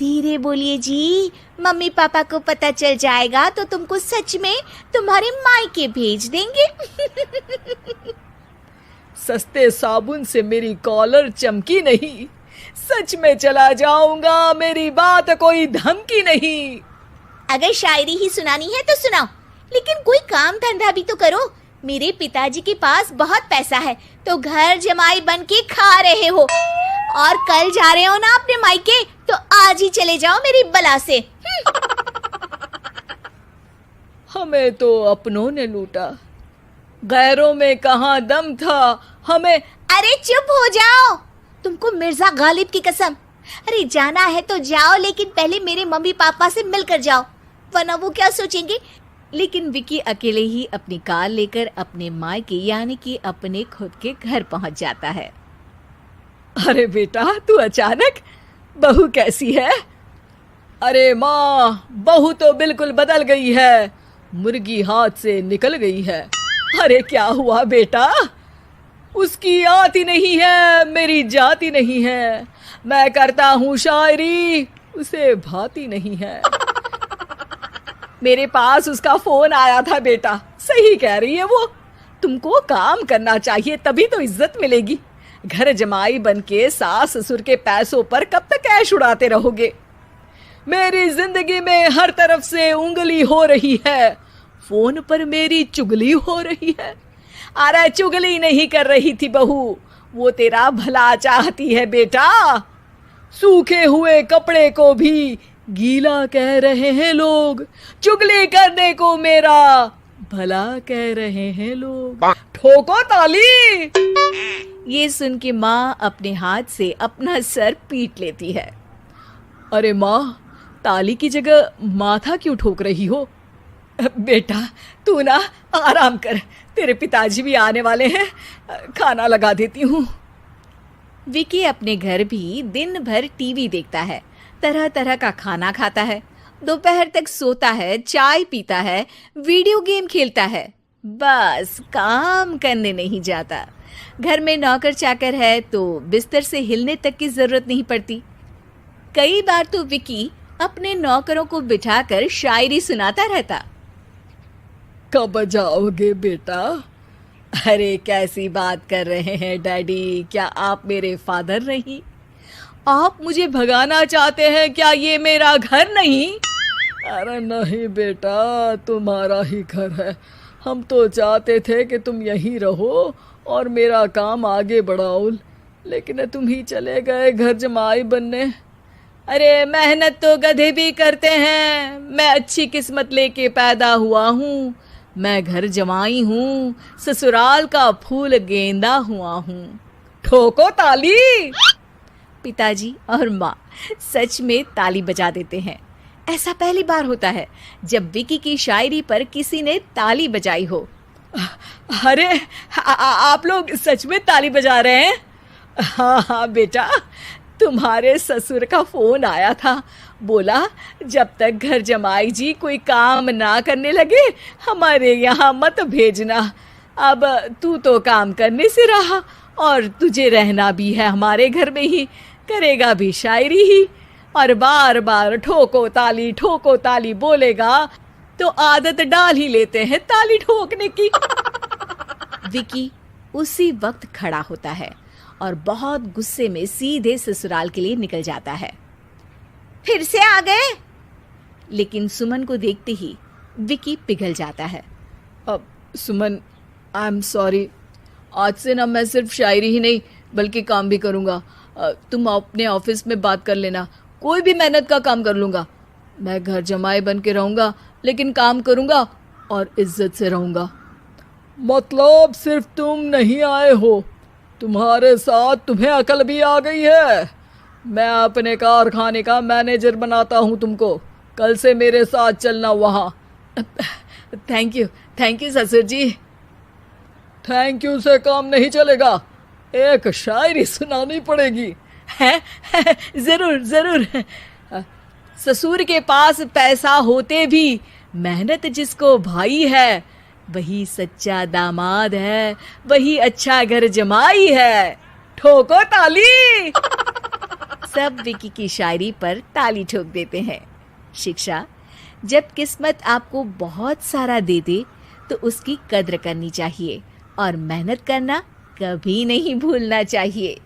धीरे बोलिए जी, mummy papa को पता चल जाएगा तो तुमको सच में तुम्हारे मायके भेज देंगे। सस्ते साबुन से मेरी कॉलर चमकी नहीं, सच में चला जाऊंगा, मेरी बात कोई धमकी नहीं। अगर शायरी ही सुनानी है तो सुनाओ, लेकिन कोई काम धंधा भी तो करो। मेरे पिताजी के पास बहुत पैसा है तो घर जमाई बन के खा रहे हो, और कल जा रहे हो ना अपने मायके तो आज ही चले जाओ मेरी बला से। हमें तो अपनों ने लूटा, गैरों में कहाँ दम था हमें। अरे चुप हो जाओ, तुमको मिर्जा गालिब की कसम। अरे जाना है तो जाओ, लेकिन पहले मेरे मम्मी पापा से मिलकर जाओ, वरना वो क्या सोचेंगे। लेकिन विकी अकेले ही अपनी कार लेकर अपने मायके यानी कि अपने खुद के घर पहुंच जाता है। अरे बेटा, तू अचानक, बहू कैसी है? अरे माँ, बहू तो बिल्कुल बदल गई है, मुर्गी हाथ से निकल गई है। अरे क्या हुआ बेटा? उसकी आती नहीं है, मेरी जाती नहीं है, मैं करता हूँ शायरी, उसे भाती नहीं है। मेरे पास उसका फोन आया था बेटा, सही कह रही है वो, तुमको काम करना चाहिए तभी तो इज्जत मिलेगी। घर जमाई बनके सास ससुर के पैसों पर कब तक ऐश उड़ाते रहोगे? मेरी जिंदगी में हर तरफ से उंगली हो रही है, फोन पर मेरी चुगली हो रही है। अरे चुगली नहीं कर रही थी बहू, वो तेरा भला चाहती है बेटा। सूखे हुए कपड़े को भी गीला कह रहे हैं लोग, चुगली करने को मेरा भला कह रहे हैं लोग। ठोको ताली। ये सुन के माँ अपने हाथ से अपना सर पीट लेती है। अरे माँ, ताली की जगह माथा क्यों ठोक रही हो? बेटा तू ना आराम कर, तेरे पिताजी भी आने वाले हैं, खाना लगा देती हूँ। विकी अपने घर भी दिन भर टीवी देखता है, तरह तरह का खाना खाता है, दोपहर तक सोता है, चाय पीता है, वीडियो गेम खेलता है, बस काम करने नहीं जाता। घर में नौकर चाकर है तो बिस्तर से हिलने तक की जरूरत नहीं पड़ती। कई बार तो विकी अपने नौकरों को बिठाकर शायरी सुनाता रहता। कब जाओगे बेटा? अरे कैसी बात कर रहे हैं डैडी, क्या आप मेरे फादर नहीं? आप मुझे भगाना चाहते हैं क्या? ये मेरा घर नहीं। अरे नहीं बेटा, तुम्हारा ही घर है, हम तो चाहते थे कि तुम यहीं रहो और मेरा काम आगे बढ़ाओ, लेकिन तुम ही चले गए घर जमाई बनने। अरे मेहनत तो गधे भी करते हैं, मैं अच्छी किस्मत लेके पैदा हुआ हूँ, मैं घर जमाई हूँ, ससुराल का फूल गेंदा हुआ हूँ। ठोको ताली। पिताजी और माँ सच में ताली बजा देते हैं। ऐसा पहली बार होता है जब विकी की शायरी पर किसी ने ताली बजाई हो। अरे आप लोग सच में ताली बजा रहे हैं? हाँ हाँ बेटा, तुम्हारे ससुर का फोन आया था, बोला जब तक घर जमाई जी कोई काम ना करने लगे हमारे यहाँ मत भेजना। अब तू तो काम करने से रहा और तुझे रहना भी है हमारे घर में ही, करेगा भी शायरी ही, और बार बार ठोको ताली बोलेगा तो आदत डाल ही लेते हैं ताली ठोकने की। विकी उसी वक्त खड़ा होता है और बहुत गुस्से में सीधे ससुराल के लिए निकल जाता है। फिर से आ गए? लेकिन सुमन को देखते ही विकी पिघल जाता है। अब सुमन, आई एम सॉरी, आज से ना मैं सिर्फ शायरी ही नहीं बल्कि काम भी करूँगा। तुम अपने ऑफिस में बात कर लेना, कोई भी मेहनत का काम कर लूँगा। मैं घर जमाई बन के रहूँगा, लेकिन काम करूँगा और इज्जत से रहूँगा। मतलब सिर्फ तुम नहीं आए हो, तुम्हारे साथ तुम्हें अकल भी आ गई है। मैं अपने कारखाने का मैनेजर बनाता हूँ तुमको, कल से मेरे साथ चलना वहाँ। थैंक यू ससुर जी। थैंक यू से काम नहीं चलेगा, एक शायरी सुनानी पड़ेगी। है जरूर। ससुर के पास पैसा होते भी मेहनत जिसको भाई है, वही सच्चा दामाद है, वही अच्छा घर जमाई है। ठोको ताली। सब विकी की शायरी पर ताली ठोक देते हैं। शिक्षा, जब किस्मत आपको बहुत सारा दे दे तो उसकी कद्र करनी चाहिए और मेहनत करना कभी नहीं भूलना चाहिए।